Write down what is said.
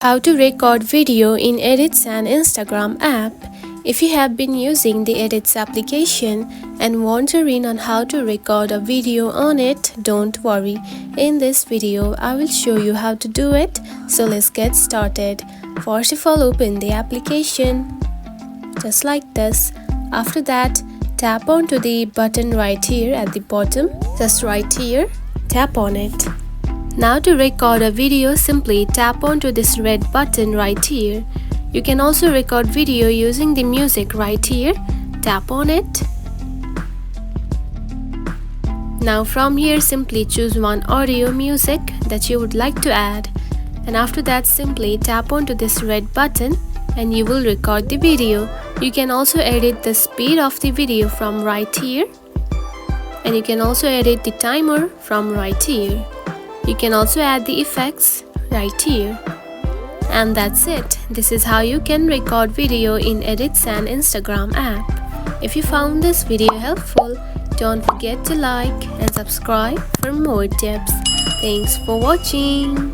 How to record video in Edits and Instagram app. If you have been using the Edits application and wondering on how to record a video on it, don't worry. In this video, I will show you how to do it. So let's get started. First of all, open the application just like this. After that, tap onto the button right here at the bottom. Just right here, tap on it. Now to record a video, simply tap onto this red button right here. You can also record video using the music right here. Tap on it. Now from here, simply choose one audio music that you would like to add. And after that, simply tap onto this red button and you will record the video. You can also edit the speed of the video from right here. And you can also edit the timer from right here. You can also add the effects right here. And that's it. This is how you can record video in Edits and Instagram app. If you found this video helpful, don't forget to like and subscribe for more tips. Thanks for watching.